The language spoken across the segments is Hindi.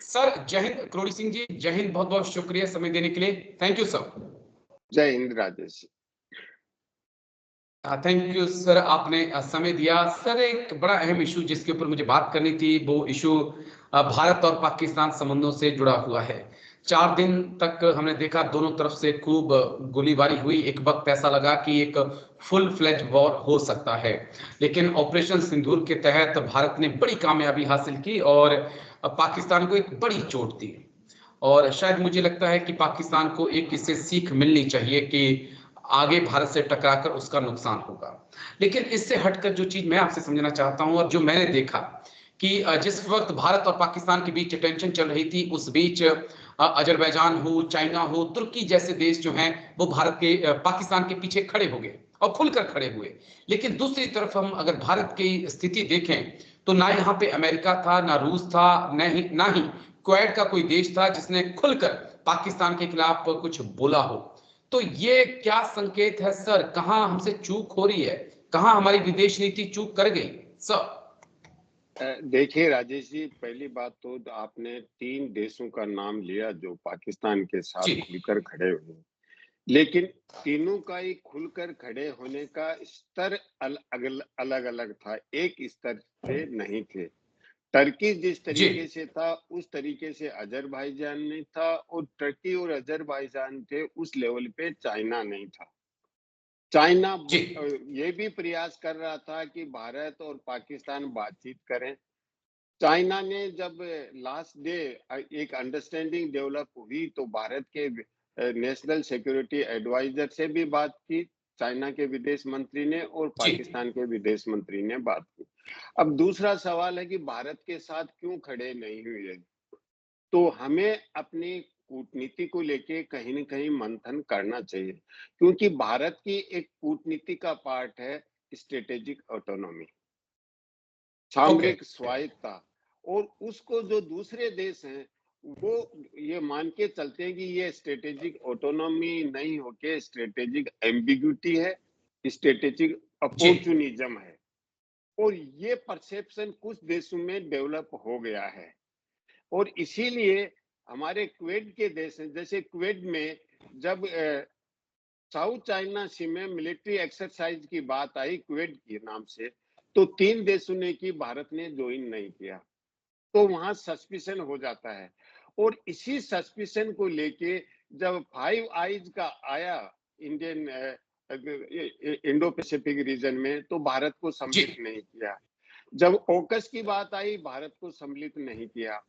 सर जय हिंद। करोड़ी सिंह जी, जय हिंद। बहुत बहुत शुक्रिया समय देने के लिए। Thank you sir. जय Hind Rajesh. Thank you sir, आपने समय दिया। सर एक बड़ा अहम इशू जिसके ऊपर मुझे बात करनी थी, वो इशू भारत और पाकिस्तान संबंधों से जुड़ा हुआ है। 4 दिन तक हमने देखा दोनों तरफ से खूब गोलीबारी हुई। एक वक्त ऐसा लगा कि एक फुल फ्लेज वॉर हो सकता है, लेकिन ऑपरेशन सिंदूर के तहत भारत ने बड़ी कामयाबी हासिल की और पाकिस्तान को एक बड़ी चोट दी। और शायद मुझे लगता है कि पाकिस्तान को एक इससे सीख मिलनी चाहिए कि आगे भारत से टकराकर उसका नुकसान होगा। लेकिन इससे हटकर जो चीज मैं आपसे समझना चाहता हूं और जो मैंने देखा कि जिस वक्त भारत और पाकिस्तान के बीच टेंशन चल रही थी, उस बीच अजरबैजान हो, चाइना हो, तुर्की जैसे देश जो हैं वो भारत के पाकिस्तान के पीछे खड़े हो गए और खुलकर खड़े हुए। लेकिन दूसरी तरफ हम अगर भारत की स्थिति देखें तो ना यहाँ पे अमेरिका था, ना रूस था, ना ही क्वेड का कोई देश था जिसने खुलकर पाकिस्तान के खिलाफ कुछ बोला हो। तो ये क्या संकेत है सर? कहां हमसे चूक हो रही है? कहां हमारी विदेश नीति चूक कर गई सर? देखिए राजेश जी, पहली बात तो आपने 3 देशों का नाम लिया जो पाकिस्तान के साथ जी खुलकर खड़े हुए, लेकिन तीनों का ही खुलकर खड़े होने का स्तर अलग अलग था, एक स्तर पे नहीं थे। टर्की जिस जी तरीके से था उस तरीके से अजरबैजान नहीं था, और टर्की और अजरबैजान थे उस लेवल पे चाइना नहीं था। चाइना जी ये भी प्रयास कर रहा था कि भारत और पाकिस्तान बातचीत करें। चाइना ने जब लास्ट डे एक अंडरस्टैंडिंग डेवलप हुई तो भारत के नेशनल सिक्योरिटी एडवाइजर से भी बात की, चाइना के विदेश मंत्री ने, और जी पाकिस्तान के विदेश मंत्री ने बात की। अब दूसरा सवाल है कि भारत के साथ क्यों खड़े नहीं हुए। तो हमें अपनी कूटनीति को लेके कहीं न कहीं मंथन करना चाहिए, क्योंकि भारत की एक कूटनीति का पार्ट है स्ट्रेटेजिक ऑटोनॉमी, ओके सामरिक स्वायत्तता। और उसको जो दूसरे देश हैं वो ये मान के चलते हैं कि ये स्ट्रेटेजिक ऑटोनॉमी नहीं होके स्ट्रेटेजिक एम्बिग्यूटी है, स्ट्रेटेजिक जी अपॉर्चुनिज्म है। और ये परसेप्शन कुछ देशों में डेवलप हो गया है, और इसीलिए हमारे क्वेड के देश हैं, जैसे क्वेड में जब साउथ चाइना सी में मिलिट्री एक्सरसाइज की बात आई क्वेड के नाम से, तो 3 देशों ने की, भारत ने ज्वाइन नहीं किया। तो वहां सस्पिशन हो जाता है, और इसी सस्पिशन को लेके जब फाइव आइज का आया इंडियन इंडो पैसिफिक रीजन में, तो भारत को जी सम्मिलित नहीं किया। जब ओकस की बात आई, भारत को सम्मिलित नहीं किया।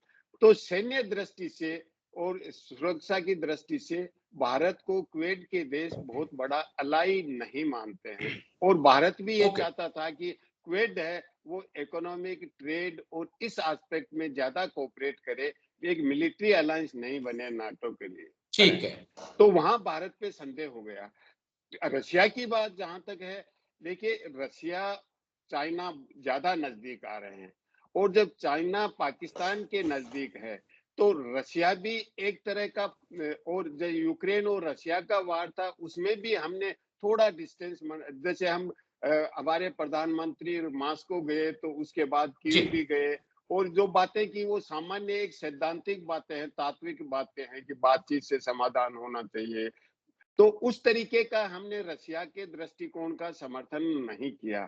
तो सैन्य दृष्टि से और सुरक्षा की दृष्टि से भारत को क्वेड के देश बहुत बड़ा अलाई नहीं मानते हैं, और भारत भी ये ओके चाहता था कि क्वेड है वो इकोनॉमिक, ट्रेड और इस एस्पेक्ट में ज्यादा कोऑपरेट करे, एक मिलिट्री अलायंस नहीं बने नाटो के लिए तरह। ठीक है। तो वहां भारत पे संदेह हो गया। रशिया की बात जहां तक है, देखिए रशिया चाइना ज्यादा नजदीक आ रहे हैं, और जब चाइना पाकिस्तान के नजदीक है तो रशिया भी एक तरह का, और जो यूक्रेन और रशिया का वार था उसमें भी हमने थोड़ा डिस्टेंस, जैसे हम हमारे प्रधानमंत्री मॉस्को गए तो उसके बाद जी कीव भी गए, और जो बातें की वो सामान्य एक सैद्धांतिक बातें हैं, तात्विक बातें हैं कि बातचीत से समाधान होना चाहिए। तो उस तरीके का हमने रशिया के दृष्टिकोण का समर्थन नहीं किया।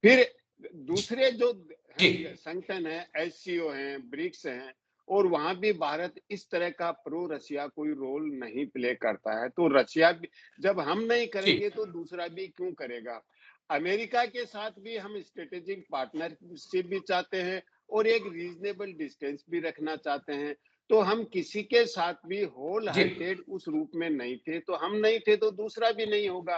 फिर दूसरे जो जी संगठन है, एससीओ हैं, ब्रिक्स हैं, और वहां भी भारत इस तरह का प्रो रशिया कोई रोल नहीं प्ले करता है। तो रशिया भी, जब हम नहीं जी करेंगे तो दूसरा भी क्यों करेगा। अमेरिका के साथ भी हम स्ट्रेटेजिक पार्टनरशिप भी चाहते हैं, और एक रीजनेबल डिस्टेंस भी रखना चाहते हैं। तो हम किसी के साथ भी होल जी हार्टेड उस रूप में नहीं थे, तो हम नहीं थे तो दूसरा भी नहीं होगा।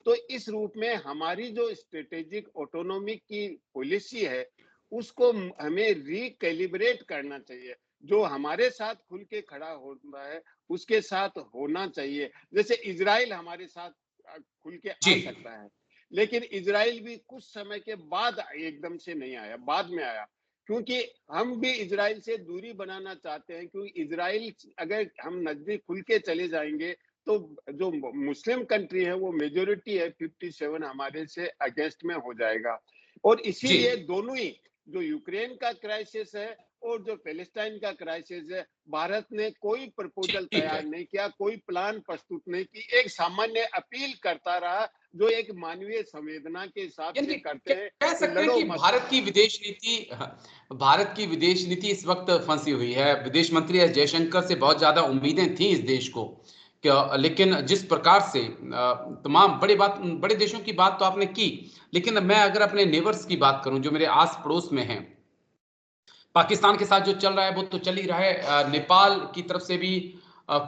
तो इस रूप में हमारी जो स्ट्रेटेजिक ऑटोनॉमी की पॉलिसी है उसको हमें रिकैलिब्रेट करना चाहिए। जो हमारे साथ खुल के खड़ा हो रहा है उसके साथ होना चाहिए। जैसे इजराइल हमारे साथ खुल के जी आ सकता है, लेकिन इजराइल भी कुछ समय के बाद एकदम से नहीं आया, बाद में आया, क्योंकि हम भी इजराइल से दूरी बनाना चाहते हैं। क्योंकि इजराइल, अगर हम नजदीक खुल के चले जाएंगे तो जो मुस्लिम कंट्री है वो मेजोरिटी है, 57 हमारे से अगेंस्ट में हो जाएगा। और जी इसीलिए दोनों ही, जो यूक्रेन का क्राइसिस है और जो पैलेस्टाइन का क्राइसिस है, भारत ने कोई प्रपोजल ठीक तैयार है। नहीं किया, कोई प्लान प्रस्तुत नहीं की, एक सामान्य अपील करता रहा, जो एक मानवीय संवेदना के हिसाब से यानी करते हैं कह कि सकते हैं लड़ो कि मत। भारत की विदेश नीति, भारत की विदेश नीति इस वक्त फंसी हुई है। विदेश मंत्री एस जयशंकर से बहुत ज्यादा उम्मीदें थी इस देश को, क्या, लेकिन जिस प्रकार से तमाम बड़े देशों की बात तो आपने की, लेकिन मैं अगर अपने नेबर्स की बात करूं जो मेरे आस पड़ोस में हैं, पाकिस्तान के साथ जो चल रहा है वो तो चल ही रहा है। नेपाल की तरफ से भी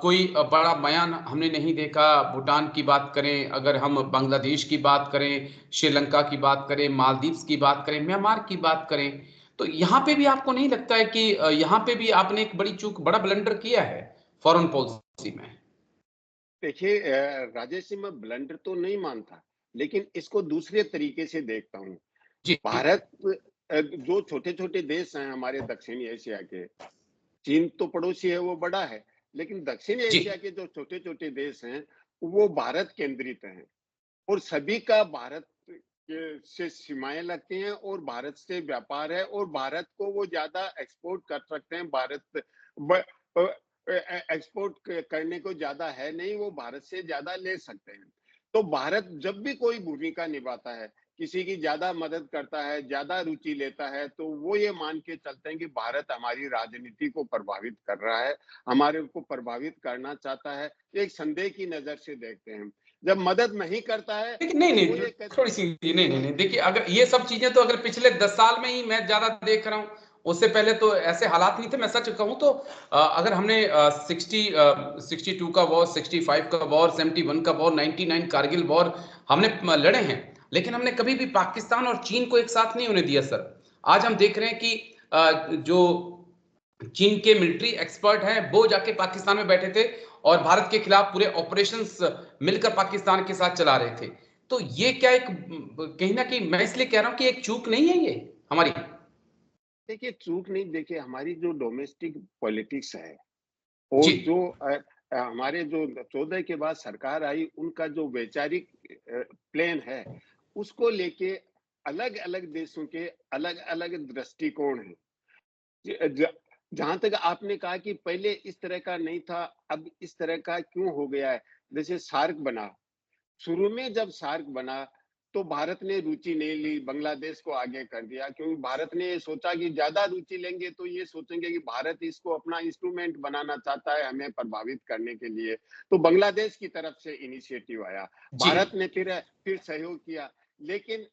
कोई बड़ा बयान हमने नहीं देखा। भूटान की बात करें, अगर हम बांग्लादेश की बात करें, श्रीलंका की बात करें, मालदीव्स की बात करें, म्यांमार की बात करें, तो यहाँ पे भी आपको नहीं लगता है कि यहाँ पे भी आपने एक बड़ी चूक, बड़ा ब्लंडर किया है फॉरेन पॉलिसी में? देखिए राजेश जी, मैं ब्लंडर तो नहीं मानता, लेकिन इसको दूसरे तरीके से देखता हूँ। जी भारत जो छोटे-छोटे देश हैं हमारे दक्षिणी एशिया के, चीन तो पड़ोसी है, वो बड़ा है, लेकिन दक्षिण जी एशिया के जो छोटे-छोटे देश हैं, वो भारत केंद्रित हैं और सभी का भारत के से सीमाएँ लगती हैं और भारत से व्यापार है और भारत को वो ज़्यादा एक्सपोर्ट कर सकते हैं। भारत ब अ एक्सपोर्ट करने को ज़्यादा है नहीं, वो भारत से ज़्यादा ले सकते हैं। तो भारत जब भी कोई भूमिका निभाता है, किसी की ज़्यादा मदद करता है, ज़्यादा रुचि लेता है, तो वो ये मान के चलते हैं कि भारत हमारी राजनीति को प्रभावित कर रहा है, हमारे को प्रभावित करना चाहता है। एक संदेह की नज़र से देखते हैं। जब मदद नहीं करता है, देखिए, नहीं तो नहीं, वो ये कहते थोड़ी सी, नहीं, देखिए, अगर ये सब चीजें तो अगर पिछले 10 साल में ही मैं ज्यादा देख रहा हूँ, उससे पहले तो ऐसे हालात नहीं थे। मैं सच कहूँ तो अगर हमने 62 का वॉर, 65 का वॉर, 71 का वॉर, 99 कारगिल वॉर हमने लड़े हैं, लेकिन हमने कभी भी पाकिस्तान और चीन को एक साथ नहीं होने दिया सर। आज हम देख रहे हैं कि जो चीन के मिलिट्री एक्सपर्ट हैं वो जाके पाकिस्तान में बैठे थे और भारत के खिलाफ पूरे ऑपरेशंस मिलकर पाकिस्तान के साथ चला रहे थे। तो ये क्या एक, कहीं ना कहीं मैं इसलिए कह रहा हूं कि एक चूक नहीं है ये हमारी? देखिए चूक नहीं, देखिए हमारी जो डोमेस्टिक पॉलिटिक्स है जी और जो हमारे जो 14 के बाद सरकार आई, उनका जो वैचारिक प्लान है, उसको लेके अलग-अलग देशों के अलग-अलग दृष्टिकोण हैं। ज ज जहाँ तक आपने कहा कि पहले इस तरह का नहीं था, अब इस तरह का क्यों हो गया है? जैसे सार्क बना, शुरू में जब सार्क बना, तो भारत ने रुचि नहीं ली, बांग्लादेश को आगे कर दिया, क्योंकि भारत ने ये सोचा कि ज़्यादा रुचि लेंगे तो ये सोचेंगे कि भारत इसको अपना इंस्ट्रूमेंट बनाना चाहता है हमें प्रभावित करने के लिए। तो बांग्लादेश की तरफ से इनिशिएटिव आया। जी भारत ने फिर सहयोग किया, लेकिन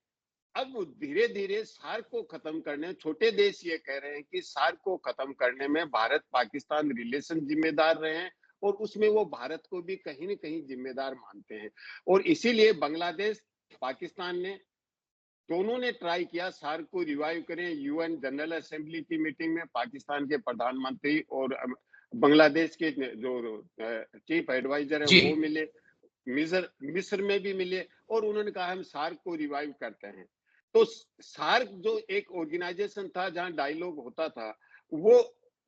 अब धीरे-धीरे सार्क को खत्म करने, छोटे देश ये कह रहे हैं कि सार्क को खत्म करने में भारत-पाकिस्तान रिलेशन जिम्मेदार रहे हैं और उसमें वो भारत को भी कहीं न कहीं जिम्मेदार मानते हैं। और इसीलिए बांग्लादेश, पाकिस्तान ने, दोनों ने ट्राई किया सार्क को रिवाइव करें। यूएन जनरल असेंबली की मीटिंग में पाकिस्तान के प्रधानमंत्री और बांग्लादेश के जो चीफ एडवाइजर हैं जी वो मिले, मिस्र मिस्र में भी मिले और उन्होंने कहा हम सार्क को रिवाइव करते हैं। तो सार्क जो एक ऑर्गेनाइजेशन था जहां डायलॉग होता था, वो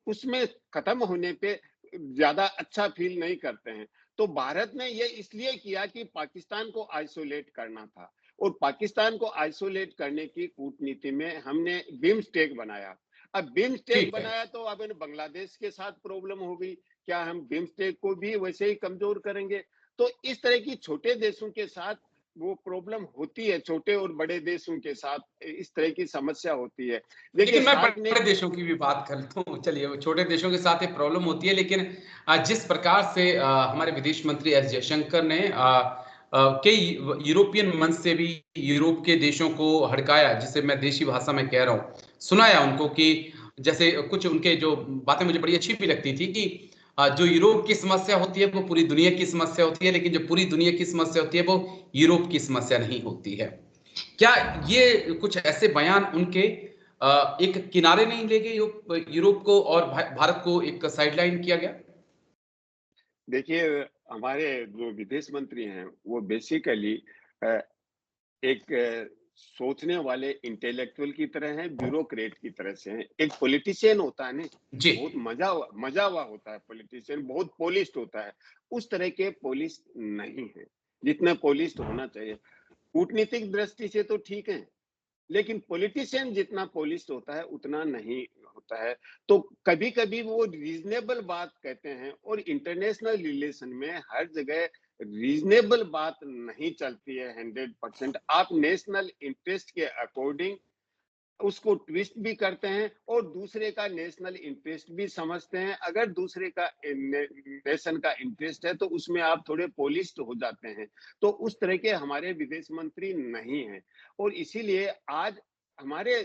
उसमें खत्म होने पे ज्यादा अच्छा फील नहीं करते हैं। तो भारत ने ये इसलिए किया कि पाकिस्तान को आइसोलेट करना था और पाकिस्तान को आइसोलेट करने की कूटनीति में हमने बिम्स्टेक बनाया। अब बिम्स्टेक ठीक है। बनाया तो अब बांग्लादेश के साथ प्रॉब्लम हो गई, क्या हम बिम्स्टेक को भी वैसे ही कमजोर करेंगे? तो इस तरह की छोटे देशों के साथ वो प्रॉब्लम होती है, छोटे और बड़े देशों के साथ इस तरह की समस्या होती है। देखिए लेकिन मैं सार्क ने, बड़े देशों की भी बात कर लेता हूँ, चलिए, वो छोटे देशों के साथ ये प्रॉब्लम होती है, लेकिन जिस प्रकार से हमारे विदेश मंत्री एस जयशंकर ने कई यूरोपियन मंच से भी यूरोप के देशों को हड़काया, जिसे मैं देशी भाषा में कह रहा हूँ, सुनाया उनको कि जैसे कुछ उनके जो बातें मुझे बड़ी अच्छी भी लगती थी कि जो यूरोप की समस्या होती है वो पूरी दुनिया की समस्या होती है, लेकिन जो पूरी दुनिया की समस्या होती है वो यूरोप की समस्या नहीं होती है। क्या ये कुछ ऐसे बयान उनके एक किनारे नहीं ले गए यूरोप को, और भारत को एक साइडलाइन किया गया? देखिए हमारे जो विदेश मंत्री हैं वो बेसिकली एक सोचने वाले इंटेलेक्चुअल की तरह हैं, ब्यूरोक्रेट की तरह से हैं। एक पॉलिटिशियन होता है ना, जी बहुत मजा हुआ होता है पॉलिटिशियन, बहुत पॉलिश्ड होता है। उस तरह के पॉलिश नहीं है जितना पॉलिश्ड होना चाहिए। कूटनीतिक दृष्टि से तो ठीक है, लेकिन पॉलिटिशियन जितना पॉलिश्ड होता है उतना नहीं होता है। तो कभी-कभी वो रीज़नेबल बात कहते हैं, और इंटरनेशनल रिलेशन में हर जगह रीज़नेबल बात नहीं चलती है 100%। आप नेशनल इंटरेस्ट के अकॉर्डिंग उसको ट्विस्ट भी करते हैं और दूसरे का नेशनल इंटरेस्ट भी समझते हैं। अगर दूसरे का नेशन का इंटरेस्ट है तो उसमें आप थोड़े पॉलिश्ड हो जाते हैं। तो उस तरह के हमारे विदेश मंत्री नहीं हैं, और इसीलिए आज हमारे,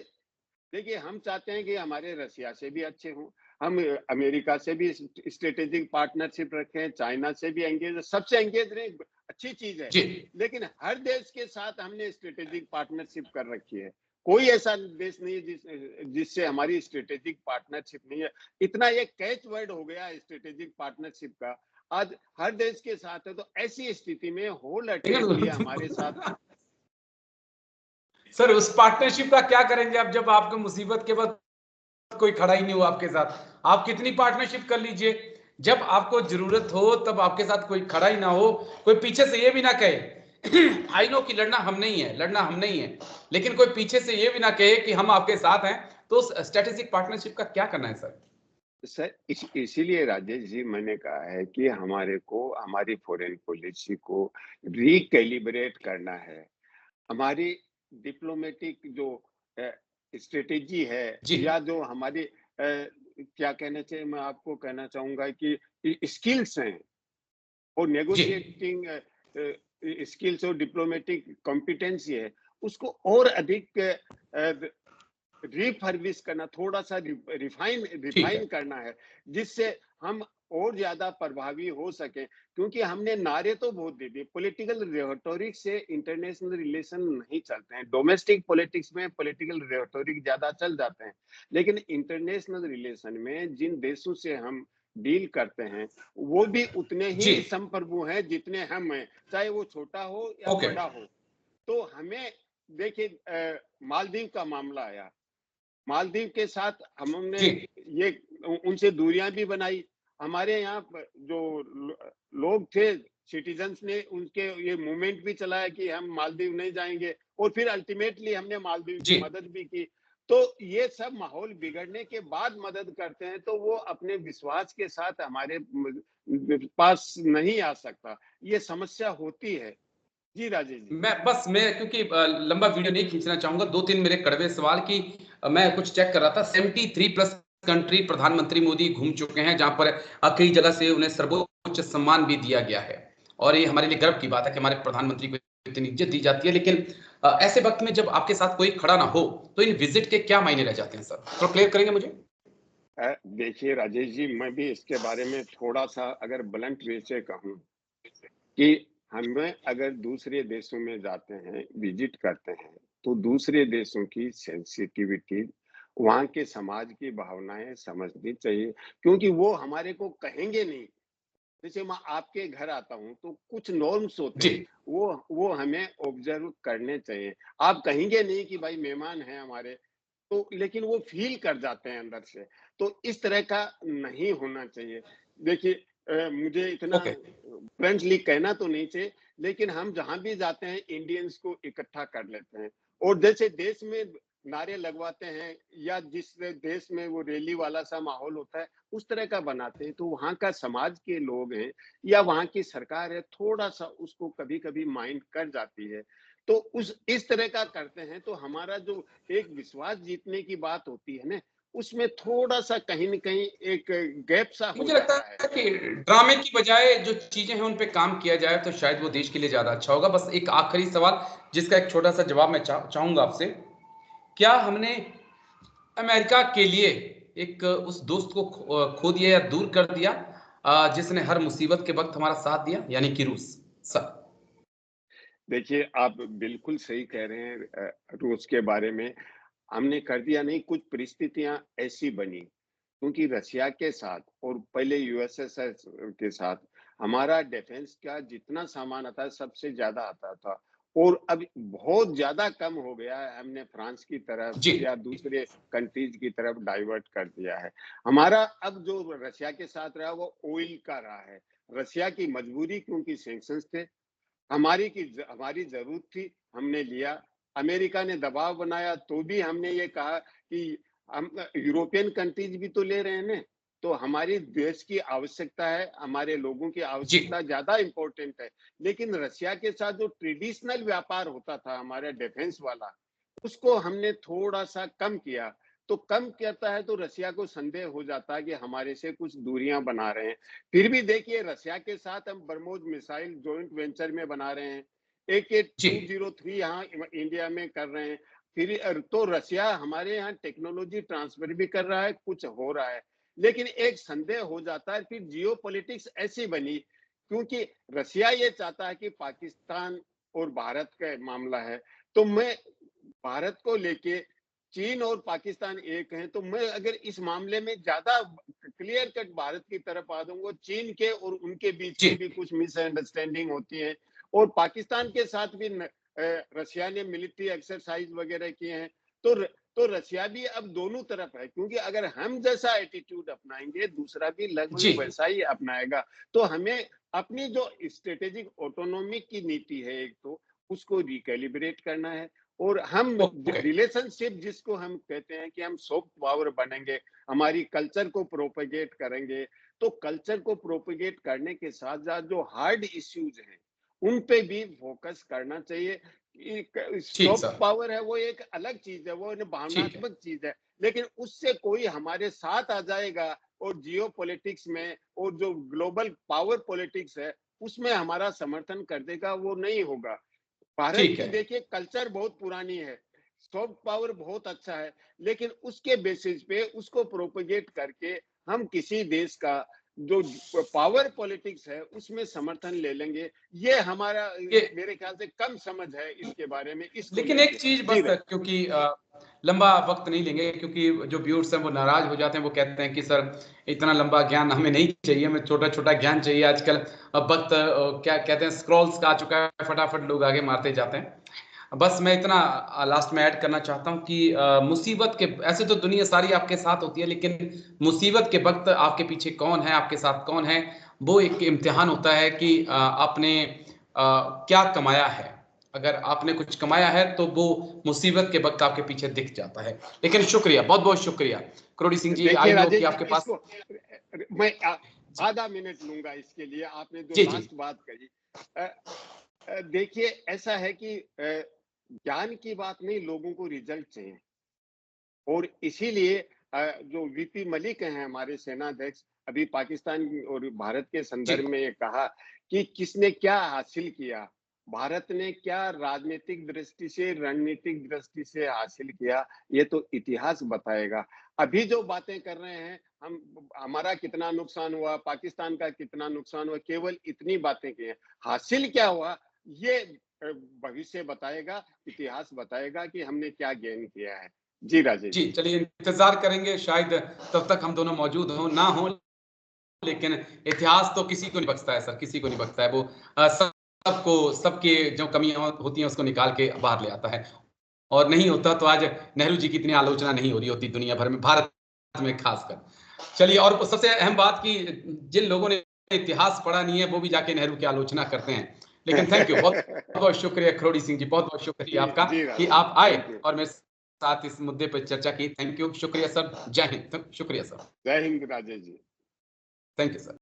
देखिए, हम चाहते हैं कि हमारे रसिया से भी अच्छे हों, हम अमेरिका से भी स्ट्रेटेजिक पार्टनरशिप रखें, चाइना से भी एंगेज, सबसे एंगेज रहे, अच्छी चीज है। जी। लेकिन हर देश के साथ हमने स्ट्रेटेजिक पार्टनरशिप कर रखी है। कोई ऐसा देश नहीं है जिससे हमारी स्ट्रेटेजिक पार्टनरशिप नहीं है। इतना ये कैच वर्ड हो गया स्ट्रेटेजिक पार्टनरशिप का, आज हर देश के साथ है। तो ऐसी स्थिति में होल अटैक भी हमारे साथ। सर, उस पार्टनरशिप का क्या करेंगे आप, जब आपको मुसीबत के बाद कोई खड़ा ही नहीं हुआ आपके साथ? आप कितनी पार्टनरशिप कर लीजिए, जब आपको जरूरत हो तब आपके साथ कोई खड़ा ही ना हो, कोई पीछे से ये भी ना कहे आई नो कि लड़ना हम नहीं है, लड़ना हम नहीं है, लेकिन कोई पीछे से ये भी ना कहे कि हम आपके साथ हैं, तो स्ट्रेटेजिक पार्टनरशिप का क्या करना है सर? सर, इसीलिए राजेश जी मैंने कहा है कि हमारे को हमारी फॉरेन पॉलिसी को रिकैलिब्रेट करना है। हमारी डिप्लोमेटिक जो स्ट्रेटेजी है, जी। या जो हमारी क्या कहना चाहिए, मैं आपको कहना चाहूंगा कि स्किल्स हैं, और जी। नेगोशिएटिंग स्किल्स और डिप्लोमेटिक कॉम्पिटेंसी है, उसको और अधिक रिफर्बिश करना, थोड़ा सा रिफाइन ठीक रिफाइन है। करना है, जिससे हम और ज्यादा प्रभावी हो सके। क्योंकि हमने नारे तो बहुत दे दिए, पॉलिटिकल रेटोरिक से इंटरनेशनल रिलेशन नहीं चलते हैं। डोमेस्टिक पॉलिटिक्स में पॉलिटिकल रेटोरिक ज्यादा चल जाते हैं, लेकिन इंटरनेशनल रिलेशन में जिन देशों से हम डील करते हैं वो भी उतने जी। ही संप्रभु हैं जितने हम हैं, चाहे वो छोटा हो या ओके। बड़ा हो। तो हमें, देखिए, मालदीव का मामला आया, मालदीव के साथ हमने जी। ये उनसे दूरियां भी बनाई। हमारे यहाँ जो लोग थे, सिटीजन्स ने उनके ये मूवमेंट भी चलाया कि हम मालदीव नहीं जाएंगे, और फिर अल्टीमेटली हमने मालदीव जी। की मदद भी की। तो ये सब माहौल बिगड़ने के बाद मदद करते हैं, तो वो अपने विश्वास के साथ हमारे पास नहीं आ सकता। ये समस्या होती है। जी राजेश जी। मैं क्योंकि लंबा वीडियो नहीं खींचना चाहूंगा, 2-3 मेरे कड़वे सवाल की मैं कुछ चेक कर रहा था। 73 प्लस कंट्री प्रधानमंत्री मोदी घूम चुके हैं, जहां पर कई जगह से उन्हें सर्वोच्च सम्मान भी दिया गया है, और ये हमारे लिए गर्व की बात है कि हमारे प्रधानमंत्री को इतनी इज्जत दी जाती है। लेकिन ऐसे वक्त में जब आपके साथ कोई खड़ा ना हो, तो इन विजिट के क्या मायने रह जाते हैं सर, थोड़ा क्लियर करेंगे मुझे? देखिए राजेश जी, मैं भी इसके बारे में थोड़ा सा अगर ब्लंट वे से कहूँ कि हमें अगर दूसरे देशों में जाते हैं, विजिट करते हैं, तो दूसरे देशों की सेंसिटिविटी, वहाँ के समाज की भावनाएं समझनी चाहिए। क्योंकि वो हमारे को कहेंगे नहीं। जैसे मैं आपके घर आता हूँ तो कुछ नॉर्म्स होते जी। हैं, वो हमें ऑब्जर्व करने चाहिए। आप कहेंगे नहीं कि भाई मेहमान हैं हमारे, तो लेकिन वो फील कर जाते हैं अंदर से। तो इस तरह का नहीं होना चाहिए। देखिए, मुझे इतना ओके। फ्रेंडली कहना तो नहीं चाहिए, लेकिन हम जहां भी जाते हैं इंडियंस को इकट्ठा कर लेते हैं, और जैसे देश में नारे लगवाते हैं, या जिस देश में वो रैली वाला सा माहौल होता है उस तरह का बनाते हैं, तो वहां का समाज के लोग हैं या वहां की सरकार है, थोड़ा सा उसको कभी कभी माइंड कर जाती है। तो उस इस तरह का करते हैं, तो हमारा जो एक विश्वास जीतने की बात होती है ना, उसमें थोड़ा सा कहीं न कहीं एक गैप सा हो मुझे लगता जाता है। है कि ड्रामे की बजाय जो चीजें हैं उन पे काम किया जाए तो शायद वो देश के लिए ज्यादा अच्छा होगा। बस एक आखिरी सवाल, जिसका एक छोटा सा जवाब मैं चाहूंगा आपसे। क्या हमने अमेरिका के लिए एक उस दोस्त को खो दिया या दूर कर दिया, जिसने हर मुसीबत के वक्त हमारा साथ दिया, यानी कि रूस? सर। देखिए, आप बिल्कुल सही कह रहे हैं। रूस के बारे में हमने कर दिया नहीं, कुछ परिस्थितियाँ ऐसी बनी, क्योंकि रशिया के साथ और पहले यूएसएसआर के साथ हमारा डिफेंस का जितना सामान आता है सबसे ज़्यादा आता था, और अब बहुत ज़्यादा कम हो गया है। हमने फ्रांस की तरफ जी। या दूसरे कंट्रीज की तरफ डाइवर्ट कर दिया है। हमारा अब जो रशिया के साथ रहा वो ऑयल का रहा है। रशिया की मजबूरी, क्योंकि सैंक्शंस थे, हमारी ज़रूरत थी, हमने लिया। अमेरिका ने दबाव बनाया तो भी हमने ये कहा कि हम यूरोपियन कंट्रीज भी तो ले रहे हैं ना, तो हमारी देश की आवश्यकता है, हमारे लोगों की जी आवश्यकता ज्यादा इंपॉर्टेंट है। लेकिन रशिया के साथ जो ट्रेडिशनल व्यापार होता था हमारा डिफेंस वाला, उसको हमने थोड़ा सा कम किया। तो कम करता है तो रशिया को संदेह हो जाता है कि हमारे से कुछ दूरियां बना रहे हैं। फिर भी देखिए रशिया के साथ हम ब्रह्मोस मिसाइल जॉइंट वेंचर में बना रहे हैं, जी AK-203 यहाँ इंडिया में कर रहे हैं। फिर तो रशिया हमारे यहाँ टेक्नोलॉजी ट्रांसफर भी कर रहा है, कुछ हो रहा है। लेकिन एक संदेह हो जाता है, फिर जियो पॉलिटिक्स ऐसी बनी क्योंकि रशिया ये चाहता है कि पाकिस्तान और भारत का मामला है, तो मैं भारत को लेके चीन और पाकिस्तान एक हैं, तो मैं अगर इस मामले में ज्यादा क्लियर कट भारत की तरफ आ दूंगा, चीन के और उनके बीच जी में भी कुछ मिसअंडरस्टैंडिंग होती है और पाकिस्तान के साथ भी रशिया ने मिलिट्री एक्सरसाइज वगैरह किए हैं, तो रशिया भी अब दोनों तरफ है, क्योंकि अगर हम जैसा एटीट्यूड अपनाएंगे दूसरा भी जी लगभग वैसा ही अपनाएगा। तो हमें अपनी जो स्ट्रेटेजिक ऑटोनॉमी की नीति है एक तो उसको रिकैलिब्रेट करना है, और हम ओके रिलेशनशिप जिसको हम कहते हैं कि हम सॉफ्ट पावर बनेंगे, हमारी कल्चर को प्रोपेगेट करेंगे, तो कल्चर को प्रोपेगेट करने के साथ साथ जो हार्ड इश्यूज हैं उन पे भी फोकस करना चाहिए। ठीक सॉफ्ट सर पावर है वो एक अलग चीज है, वो ठीक है भावनात्मक चीज है, लेकिन उससे कोई हमारे साथ आ जाएगा और जियो पॉलिटिक्स में और जो ग्लोबल पावर पॉलिटिक्स है उसमें हमारा समर्थन कर देगा, वो नहीं होगा। भारत ठीक की है देखिए कल्चर बहुत पुरानी है, सॉफ्ट पावर बहुत अच्छा है, लेकिन उसके बेसिस पे उसको प्रोपेगेट करके हम किसी देश का जो पावर पॉलिटिक्स है उसमें समर्थन ले लेंगे, ये हमारा ये मेरे ख्याल से कम समझ है इसके बारे में, इसको लेकिन लेके। एक चीज जी बस क्योंकि लंबा वक्त नहीं लेंगे क्योंकि जो व्यूअर्स हैं वो नाराज हो जाते हैं, वो कहते हैं कि सर इतना लंबा ज्ञान हमें नहीं चाहिए, हमें छोटा छोटा ज्ञान चाहिए। आजकल वक्त क्या कहते हैं स्क्रॉल्स का आ चुका है, फटाफट लोग आगे मारते जाते हैं। बस मैं इतना लास्ट में ऐड करना चाहता हूँ कि मुसीबत के ऐसे तो दुनिया सारी आपके साथ होती है, लेकिन मुसीबत के वक्त आपके पीछे कौन है, आपके साथ कौन है, वो एक इम्तिहान होता है कि आपने क्या कमाया है। अगर आपने कुछ कमाया है तो वो मुसीबत के वक्त आपके पीछे दिख जाता है। लेकिन शुक्रिया, बहुत बहुत शुक्रिया करोड़ी सिंह जी। देखिए आई नो राजेश कि जी, आपके पास इसको मैं आधा मिनट लूंगा इसके लिए, आपने जो जी जी लास्ट बात कही। देखिए ऐसा है कि ज्ञान की बात नहीं, लोगों को रिजल्ट चाहिए, और इसीलिए जो VP मलिक हैं हमारे सेनाध्यक्ष, अभी पाकिस्तान और भारत के जी संदर्भ में ये कहा कि किसने क्या हासिल किया, भारत ने क्या राजनीतिक दृष्टि से रणनीतिक दृष्टि से हासिल किया, ये तो इतिहास बताएगा। अभी जो बातें कर रहे हैं हम, हमारा कितना नुकसान हुआ, पाकिस्तान का कितना नुकसान हुआ, केवल इतनी बातें की हैं, हासिल क्या हुआ ये भविष्य बताएगा, इतिहास बताएगा कि हमने क्या गेन किया है। जी राजेश जी जी। चलिए इंतजार करेंगे, शायद तब तक हम दोनों मौजूद हों ना हो, लेकिन इतिहास तो किसी को नहीं बख्शता है सर, किसी को नहीं बख्शता है। वो सबको सबके जो कमियां होती हैं उसको निकाल के बाहर ले आता है। और नहीं होता तो आज नेहरू जी की इतनी आलोचना नहीं हो रही होती दुनिया भर में, भारत में खासकर। चलिए, और सबसे अहम बात कि जिन लोगों ने इतिहास पढ़ा नहीं है वो भी जाके नेहरू की आलोचना करते हैं। लेकिन थैंक यू, बहुत बहुत शुक्रिया खरोड़ी सिंह जी, बहुत बहुत शुक्रिया जी आपका जी कि राजेश जी, आप आए थैंक यू। और मेरे साथ इस मुद्दे पर चर्चा की। थैंक यू, शुक्रिया सर, जय हिंद। शुक्रिया सर, जय Hind Rajesh ji. Thank you sir.